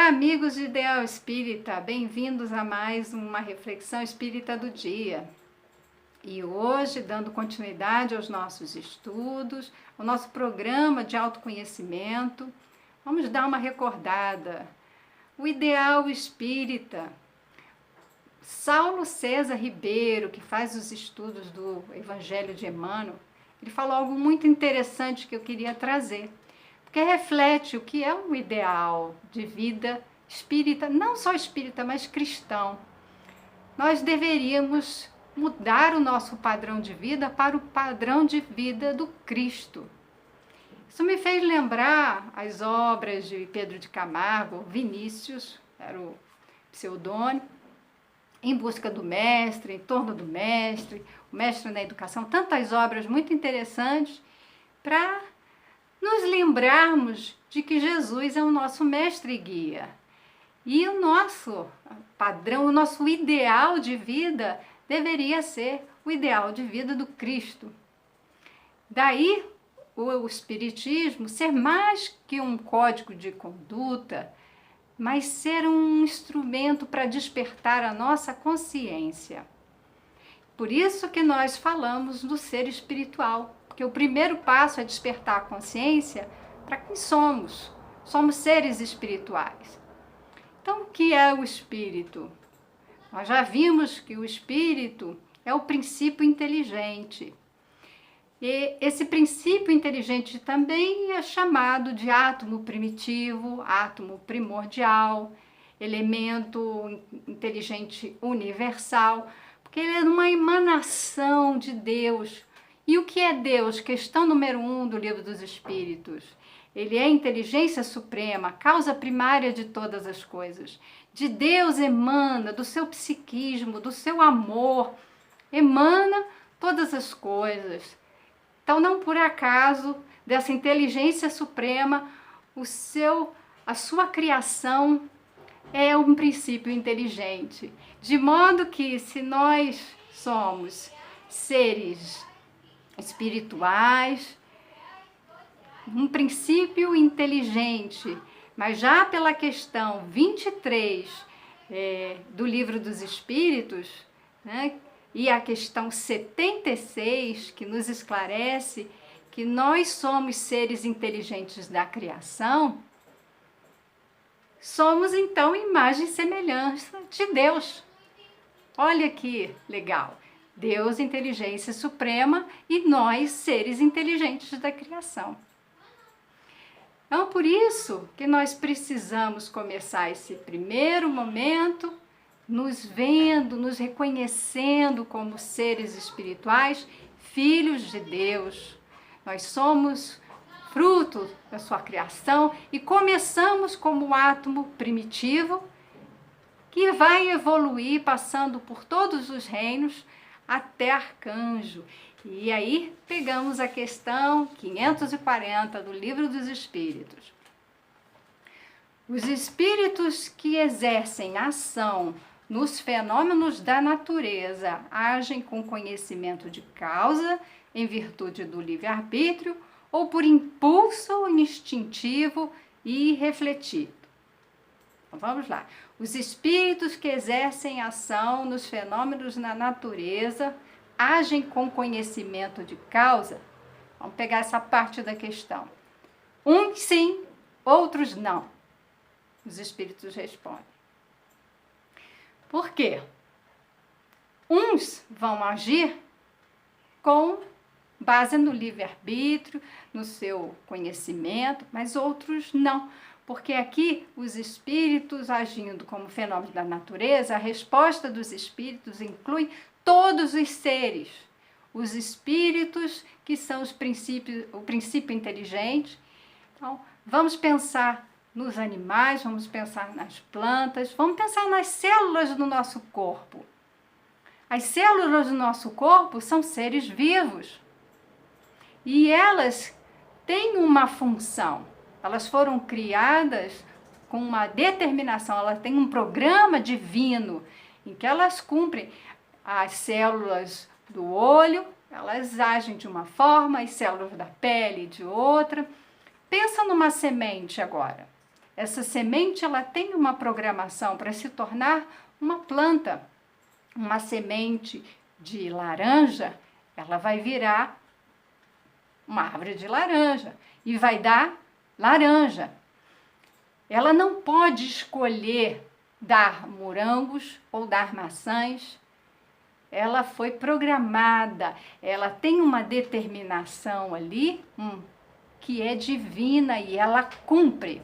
Olá, amigos de Ideal Espírita, bem-vindos a mais uma reflexão espírita do dia. E hoje, dando continuidade aos nossos estudos, ao nosso programa de autoconhecimento, vamos dar uma recordada. O Ideal Espírita, Saulo César Ribeiro, que faz os estudos do Evangelho de Emmanuel, ele falou algo muito interessante que eu queria trazer, porque reflete o que é um ideal de vida espírita, não só espírita, mas cristão. Nós deveríamos mudar o nosso padrão de vida para o padrão de vida do Cristo. Isso me fez lembrar as obras de Pedro de Camargo, Vinícius, era o pseudônimo, Em Busca do Mestre, Em Torno do Mestre, O Mestre na Educação, tantas obras muito interessantes para nos lembrarmos de que Jesus é o nosso mestre e guia. E o nosso padrão, o nosso ideal de vida deveria ser o ideal de vida do Cristo. Daí o Espiritismo ser mais que um código de conduta, mas ser um instrumento para despertar a nossa consciência. Por isso que nós falamos do ser espiritual, porque o primeiro passo é despertar a consciência para quem somos. Somos seres espirituais. Então, o que é o espírito? Nós já vimos que o espírito é o princípio inteligente. E esse princípio inteligente também é chamado de átomo primitivo, átomo primordial, elemento inteligente universal, porque ele é uma emanação de Deus. E o que é Deus? Questão número 1 do Livro dos Espíritos. Ele é a inteligência suprema, causa primária de todas as coisas. De Deus emana, do seu psiquismo, do seu amor, emana todas as coisas. Então, não por acaso, dessa inteligência suprema, a sua criação é um princípio inteligente. De modo que, se nós somos seres espirituais, um princípio inteligente, mas já pela questão 23 do Livro dos Espíritos, né, e a questão 76, que nos esclarece que nós somos seres inteligentes da criação, somos então imagem e semelhança de Deus. Olha que legal! Deus, inteligência suprema, e nós, seres inteligentes da criação. Então, por isso que nós precisamos começar esse primeiro momento nos vendo, nos reconhecendo como seres espirituais, filhos de Deus. Nós somos fruto da sua criação e começamos como átomo primitivo que vai evoluir passando por todos os reinos até arcanjo. E aí pegamos a questão 540 do Livro dos Espíritos. Os espíritos que exercem ação nos fenômenos da natureza agem com conhecimento de causa, em virtude do livre-arbítrio, ou por impulso instintivo e refletido. Então, vamos lá. Os espíritos que exercem ação nos fenômenos na natureza agem com conhecimento de causa. Vamos pegar essa parte da questão. Uns sim, outros não. Os espíritos respondem. Por quê? Uns vão agir com base no livre-arbítrio, no seu conhecimento, mas outros não. Porque aqui os espíritos agindo como fenômenos da natureza, a resposta dos espíritos inclui todos os seres. Os espíritos que são o princípio inteligente. Então, vamos pensar nos animais, vamos pensar nas plantas, vamos pensar nas células do nosso corpo. As células do nosso corpo são seres vivos e elas têm uma função. Elas foram criadas com uma determinação, elas têm um programa divino em que elas cumprem. As células do olho, elas agem de uma forma, as células da pele de outra. Pensa numa semente agora. essa semente ela tem uma programação para se tornar uma planta. Uma semente de laranja, ela vai virar uma árvore de laranja e vai dar laranja. Ela não pode escolher dar morangos ou dar maçãs. Ela foi programada, ela tem uma determinação ali que é divina e ela cumpre.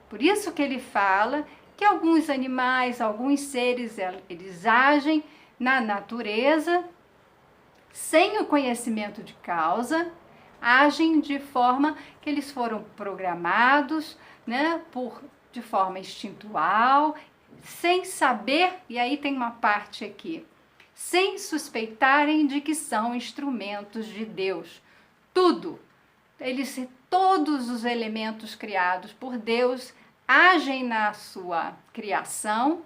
Por isso que ele fala que alguns animais, alguns seres, eles agem na natureza sem o conhecimento de causa, agem de forma que eles foram programados, né, de forma instintual, sem saber, e aí tem uma parte aqui, sem suspeitarem de que são instrumentos de Deus. Todos os elementos criados por Deus agem na sua criação,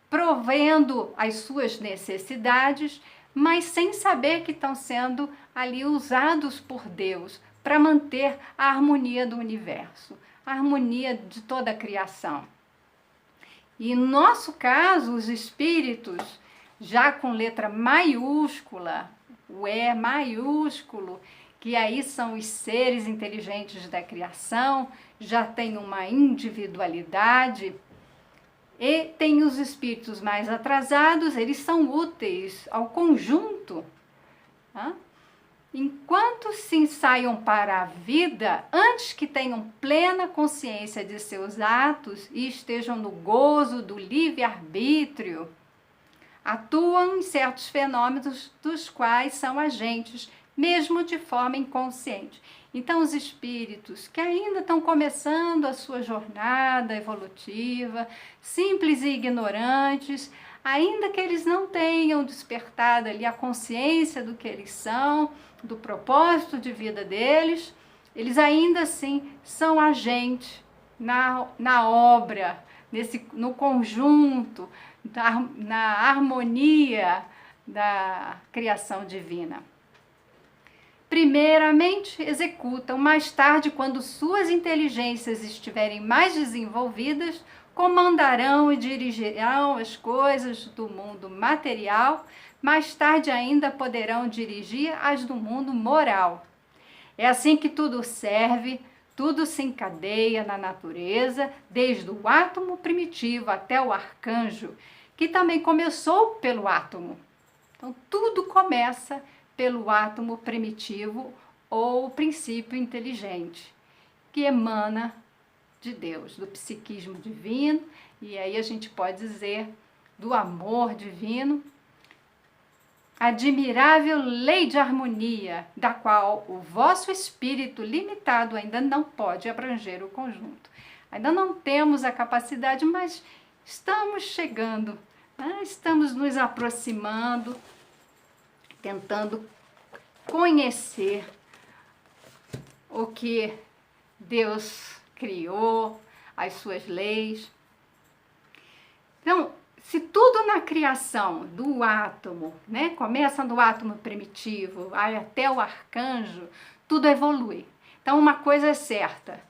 provendo as suas necessidades, mas sem saber que estão sendo ali usados por Deus para manter a harmonia do universo, a harmonia de toda a criação. E no nosso caso, os espíritos, já com letra maiúscula, o E maiúsculo, que aí são os seres inteligentes da criação, já tem uma individualidade, e tem os espíritos mais atrasados, eles são úteis ao conjunto. Tá? Enquanto se ensaiam para a vida, antes que tenham plena consciência de seus atos e estejam no gozo do livre-arbítrio, atuam em certos fenômenos dos quais são agentes, mesmo de forma inconsciente. Então, os espíritos que ainda estão começando a sua jornada evolutiva, simples e ignorantes, ainda que eles não tenham despertado ali a consciência do que eles são, do propósito de vida deles, eles ainda assim são agentes na obra, no conjunto, na harmonia da criação divina. Primeiramente, executam, mais tarde, quando suas inteligências estiverem mais desenvolvidas, comandarão e dirigirão as coisas do mundo material, mais tarde ainda poderão dirigir as do mundo moral. É assim que tudo serve, tudo se encadeia na natureza, desde o átomo primitivo até o arcanjo, que também começou pelo átomo. Então, tudo começa pelo átomo primitivo ou princípio inteligente, que emana de Deus, do psiquismo divino, e aí a gente pode dizer do amor divino, admirável lei de harmonia, da qual o vosso espírito limitado ainda não pode abranger o conjunto. Ainda não temos a capacidade, mas estamos chegando, né? Estamos nos aproximando, tentando conhecer o que Deus criou, as suas leis. Então, se tudo na criação do átomo, né, começa do átomo primitivo, vai até o arcanjo, tudo evolui. Então, uma coisa é certa,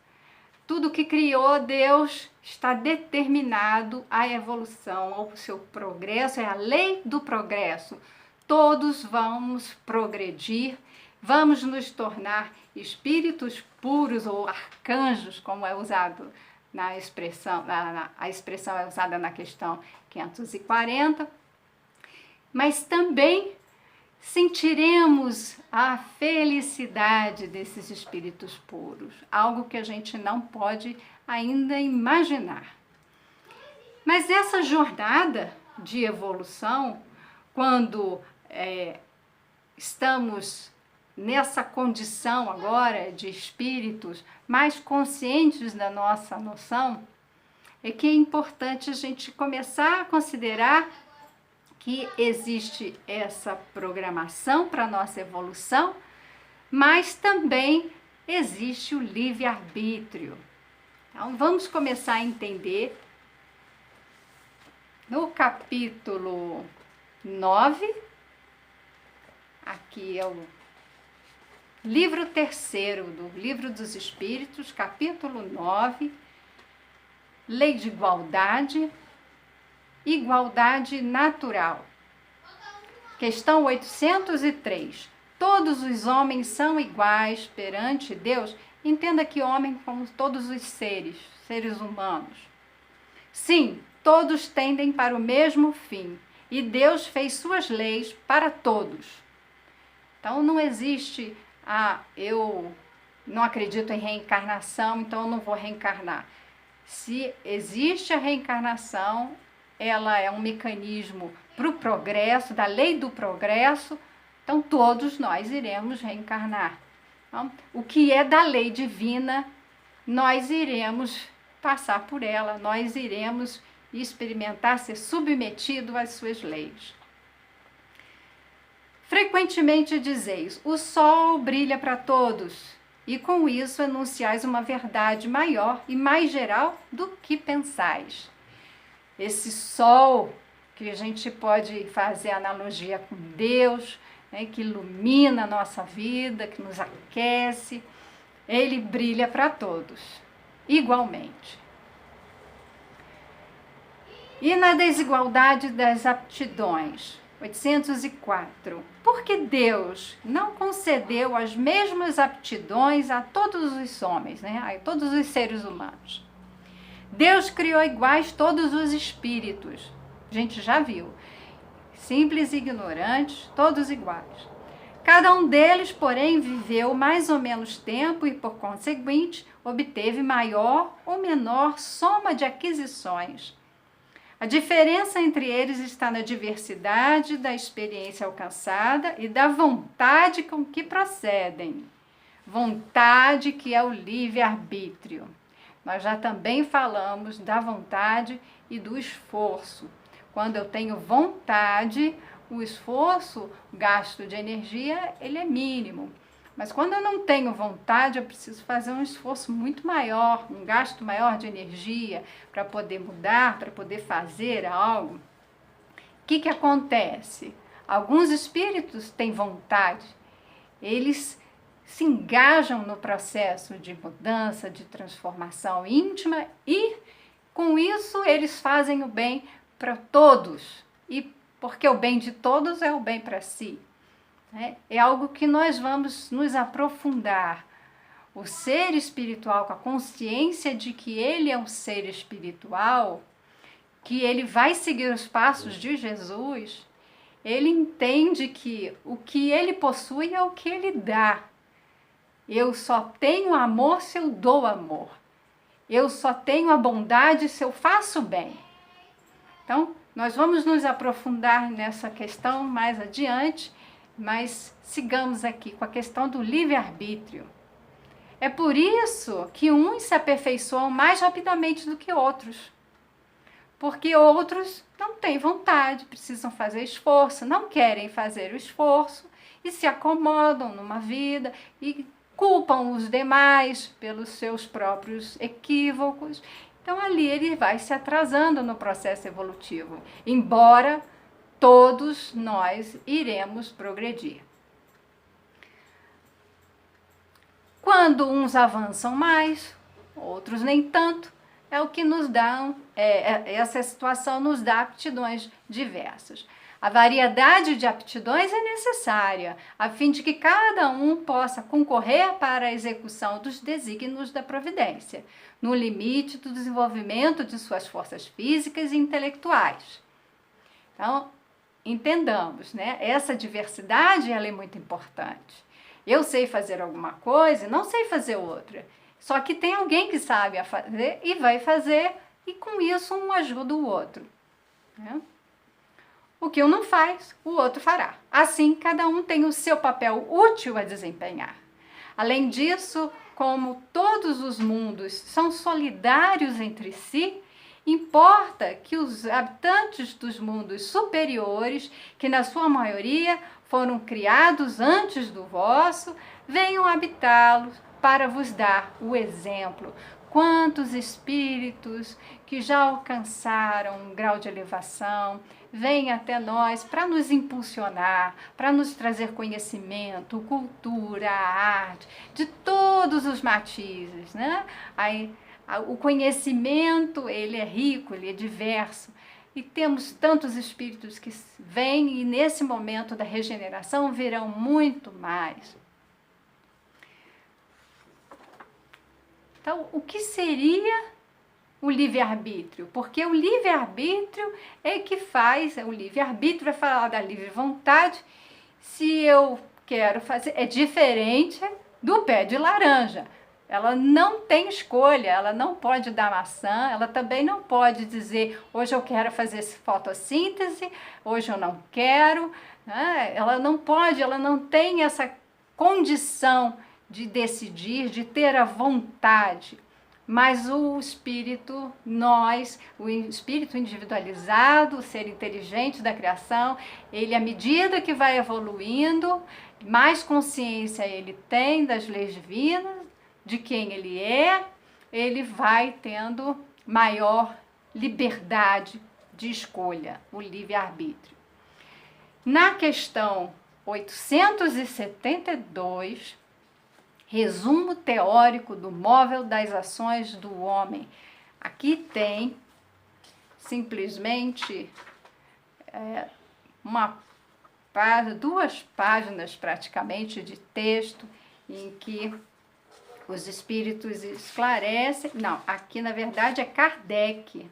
tudo que criou Deus está determinado à evolução, ao seu progresso, é a lei do progresso. Todos vamos progredir, vamos nos tornar espíritos puros ou arcanjos, como é usado na expressão, a expressão é usada na questão 540, mas também sentiremos a felicidade desses espíritos puros, algo que a gente não pode ainda imaginar. Mas essa jornada de evolução, quando estamos nessa condição agora de espíritos mais conscientes da nossa noção, é que é importante a gente começar a considerar que existe essa programação para a nossa evolução, mas também existe o livre-arbítrio. Então, vamos começar a entender no capítulo 9, aqui é o livro 3º do Livro dos Espíritos, capítulo 9, lei de igualdade, igualdade natural. Questão 803. Todos os homens são iguais perante Deus? Entenda que homem como todos os seres humanos. Sim, todos tendem para o mesmo fim. E Deus fez suas leis para todos. Então não existe, eu não acredito em reencarnação, então eu não vou reencarnar. Se existe a reencarnação, ela é um mecanismo para o progresso, da lei do progresso, então todos nós iremos reencarnar. Então, o que é da lei divina, nós iremos passar por ela, nós iremos experimentar, ser submetido às suas leis. Frequentemente dizeis, o sol brilha para todos, e com isso enunciais uma verdade maior e mais geral do que pensais. Esse sol, que a gente pode fazer analogia com Deus, né, que ilumina a nossa vida, que nos aquece, ele brilha para todos, igualmente. E na desigualdade das aptidões, 804. Por que Deus não concedeu as mesmas aptidões a todos os homens, né? A todos os seres humanos? Deus criou iguais todos os espíritos. A gente já viu. Simples e ignorantes, todos iguais. Cada um deles, porém, viveu mais ou menos tempo e, por conseguinte, obteve maior ou menor soma de aquisições. A diferença entre eles está na diversidade da experiência alcançada e da vontade com que procedem. Vontade que é o livre-arbítrio. Nós já também falamos da vontade e do esforço. Quando eu tenho vontade, o esforço, o gasto de energia, ele é mínimo. Mas quando eu não tenho vontade, eu preciso fazer um esforço muito maior, um gasto maior de energia para poder mudar, para poder fazer algo. O que acontece? Alguns espíritos têm vontade, eles se engajam no processo de mudança, de transformação íntima e, com isso, eles fazem o bem para todos. E porque o bem de todos é o bem para si. É algo que nós vamos nos aprofundar. O ser espiritual, com a consciência de que ele é um ser espiritual, que ele vai seguir os passos de Jesus, ele entende que o que ele possui é o que ele dá. Eu só tenho amor se eu dou amor. Eu só tenho a bondade se eu faço bem. Então, nós vamos nos aprofundar nessa questão mais adiante, mas sigamos aqui com a questão do livre-arbítrio. É por isso que uns se aperfeiçoam mais rapidamente do que outros. Porque outros não têm vontade, precisam fazer esforço, não querem fazer o esforço e se acomodam numa vida e culpam os demais pelos seus próprios equívocos. Então ali ele vai se atrasando no processo evolutivo, embora todos nós iremos progredir. Quando uns avançam mais, outros nem tanto, é o que nos dá, essa situação nos dá aptidões diversas. A variedade de aptidões é necessária, a fim de que cada um possa concorrer para a execução dos desígnios da providência, no limite do desenvolvimento de suas forças físicas e intelectuais. Então, entendamos, né? Essa diversidade ela é muito importante. Eu sei fazer alguma coisa e não sei fazer outra. Só que tem alguém que sabe fazer e vai fazer, e com isso um ajuda o outro. Né? O que um não faz, o outro fará. Assim, cada um tem o seu papel útil a desempenhar. Além disso, como todos os mundos são solidários entre si, importa que os habitantes dos mundos superiores, que na sua maioria foram criados antes do vosso, venham habitá-los para vos dar o exemplo. Quantos espíritos que já alcançaram um grau de elevação vêm até nós para nos impulsionar, para nos trazer conhecimento, cultura, arte, de todos os matizes, né? O conhecimento, ele é rico, ele é diverso. E temos tantos espíritos que vêm e nesse momento da regeneração virão muito mais. Então, o que seria o livre-arbítrio? Porque o livre-arbítrio é que faz, o livre-arbítrio é falar da livre vontade. Se eu quero fazer, é diferente do pé de laranja. Ela não tem escolha, ela não pode dar maçã, ela também não pode dizer, hoje eu quero fazer fotossíntese, hoje eu não quero. Né? Ela não pode, ela não tem essa condição de decidir, de ter a vontade. Mas o espírito, o espírito individualizado, o ser inteligente da criação, ele, à medida que vai evoluindo, mais consciência ele tem das leis divinas, de quem ele é, ele vai tendo maior liberdade de escolha, o livre-arbítrio. Na questão 872, resumo teórico do móvel das ações do homem. Aqui tem simplesmente duas páginas praticamente de texto em que os espíritos esclarecem. Não, aqui na verdade é Kardec.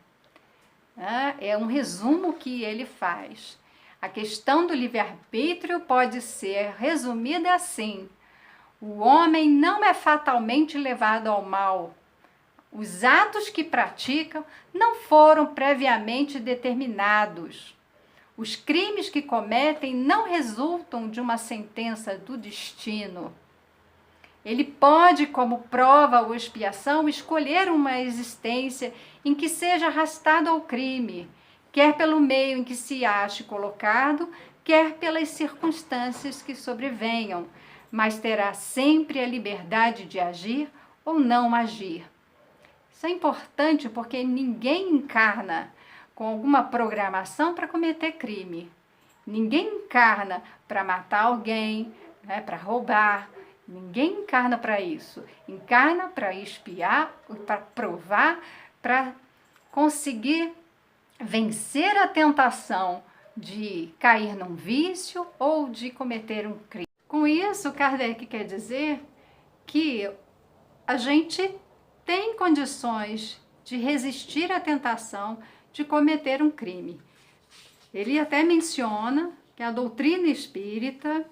É um resumo que ele faz. A questão do livre-arbítrio pode ser resumida assim: o homem não é fatalmente levado ao mal. Os atos que praticam não foram previamente determinados. Os crimes que cometem não resultam de uma sentença do destino. Ele pode, como prova ou expiação, escolher uma existência em que seja arrastado ao crime, quer pelo meio em que se ache colocado, quer pelas circunstâncias que sobrevenham, mas terá sempre a liberdade de agir ou não agir. Isso é importante porque ninguém encarna com alguma programação para cometer crime. Ninguém encarna para matar alguém, né, para roubar. Ninguém encarna para isso. Encarna para espiar, para provar, para conseguir vencer a tentação de cair num vício ou de cometer um crime. Com isso, Kardec quer dizer que a gente tem condições de resistir à tentação de cometer um crime. Ele até menciona que a doutrina espírita,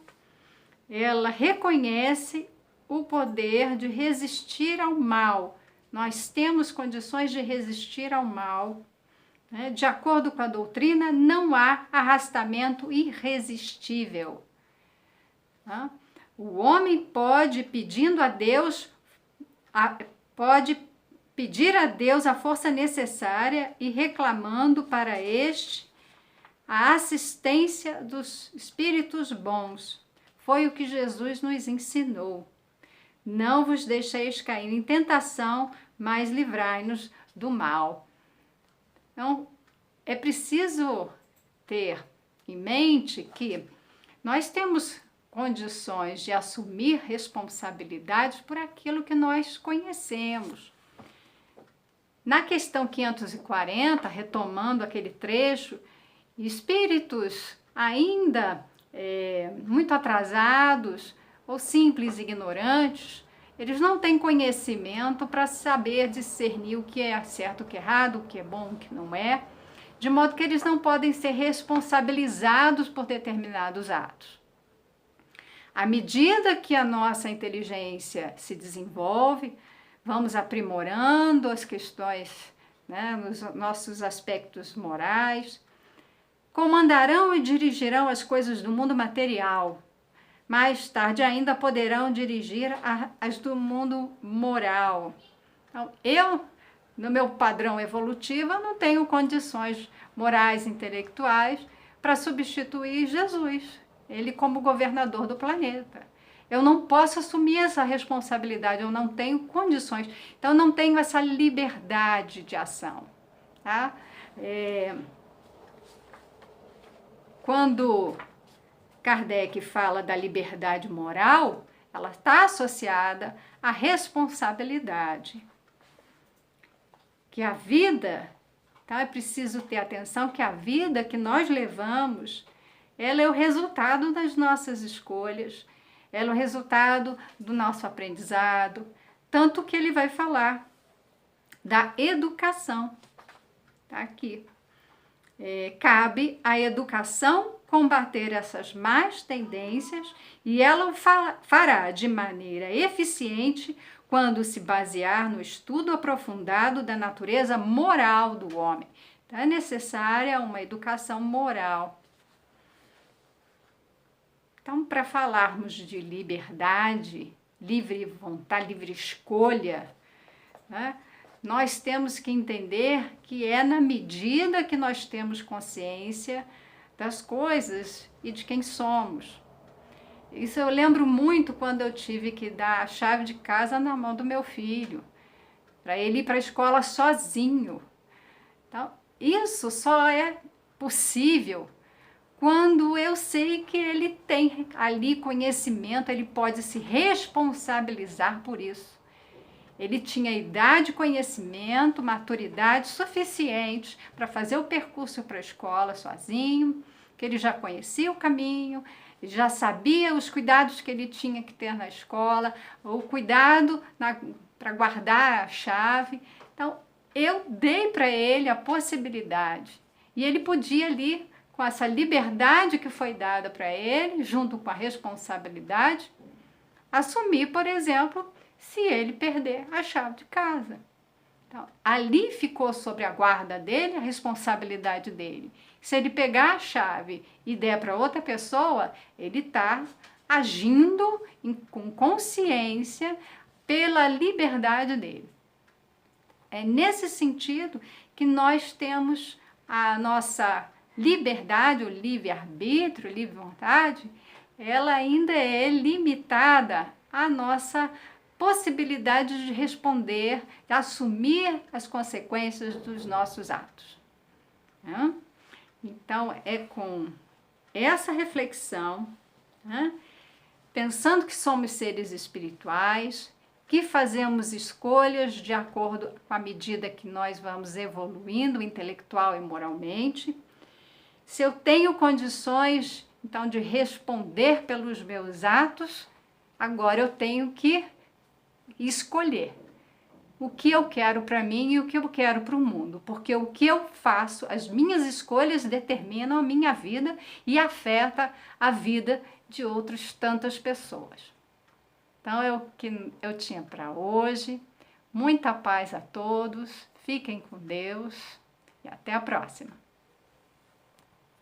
ela reconhece o poder de resistir ao mal. Nós temos condições de resistir ao mal. Né? De acordo com a doutrina, não há arrastamento irresistível. Tá? O homem pode, pedindo a Deus, pode pedir a Deus a força necessária e reclamando para este a assistência dos espíritos bons. Foi o que Jesus nos ensinou. Não vos deixeis cair em tentação, mas livrai-nos do mal. Então, é preciso ter em mente que nós temos condições de assumir responsabilidades por aquilo que nós conhecemos. Na questão 540, retomando aquele trecho, espíritos ainda muito atrasados ou simples ignorantes, eles não têm conhecimento para saber discernir o que é certo, o que é errado, o que é bom, o que não é, de modo que eles não podem ser responsabilizados por determinados atos. À medida que a nossa inteligência se desenvolve, vamos aprimorando as questões, né, nos nossos aspectos morais, comandarão e dirigirão as coisas do mundo material. Mais tarde ainda poderão dirigir as do mundo moral. Então, eu, no meu padrão evolutivo, eu não tenho condições morais, intelectuais para substituir Jesus, ele como governador do planeta. Eu não posso assumir essa responsabilidade, eu não tenho condições, então eu não tenho essa liberdade de ação. Tá? Quando Kardec fala da liberdade moral, ela está associada à responsabilidade. que a vida, tá? É preciso ter atenção que a vida que nós levamos, ela é o resultado das nossas escolhas, ela é o resultado do nosso aprendizado, tanto que ele vai falar da educação, tá aqui. Cabe à educação combater essas más tendências e ela o fará de maneira eficiente quando se basear no estudo aprofundado da natureza moral do homem. Então, é necessária uma educação moral. Então, para falarmos de liberdade, livre vontade, livre escolha, né, nós temos que entender que é na medida que nós temos consciência das coisas e de quem somos. Isso eu lembro muito quando eu tive que dar a chave de casa na mão do meu filho, para ele ir para a escola sozinho. Então, isso só é possível quando eu sei que ele tem ali conhecimento, ele pode se responsabilizar por isso. Ele tinha idade, conhecimento, maturidade suficiente para fazer o percurso para a escola sozinho, que ele já conhecia o caminho, já sabia os cuidados que ele tinha que ter na escola, o cuidado para guardar a chave. Então, eu dei para ele a possibilidade e ele podia ali, com essa liberdade que foi dada para ele, junto com a responsabilidade, assumir, por exemplo, se ele perder a chave de casa. Então, ali ficou sobre a guarda dele, a responsabilidade dele. Se ele pegar a chave e der para outra pessoa, ele está agindo com consciência pela liberdade dele. É nesse sentido que nós temos a nossa liberdade, o livre-arbítrio, livre-vontade, ela ainda é limitada à nossa possibilidade de responder, de assumir as consequências dos nossos atos. Né? Então, é com essa reflexão, né, pensando que somos seres espirituais, que fazemos escolhas de acordo com a medida que nós vamos evoluindo intelectual e moralmente. Se eu tenho condições, então, de responder pelos meus atos, agora eu tenho que escolher o que eu quero para mim e o que eu quero para o mundo, porque o que eu faço, as minhas escolhas determinam a minha vida e afeta a vida de outras tantas pessoas. Então é o que eu tinha para hoje. Muita paz a todos, fiquem com Deus e até a próxima.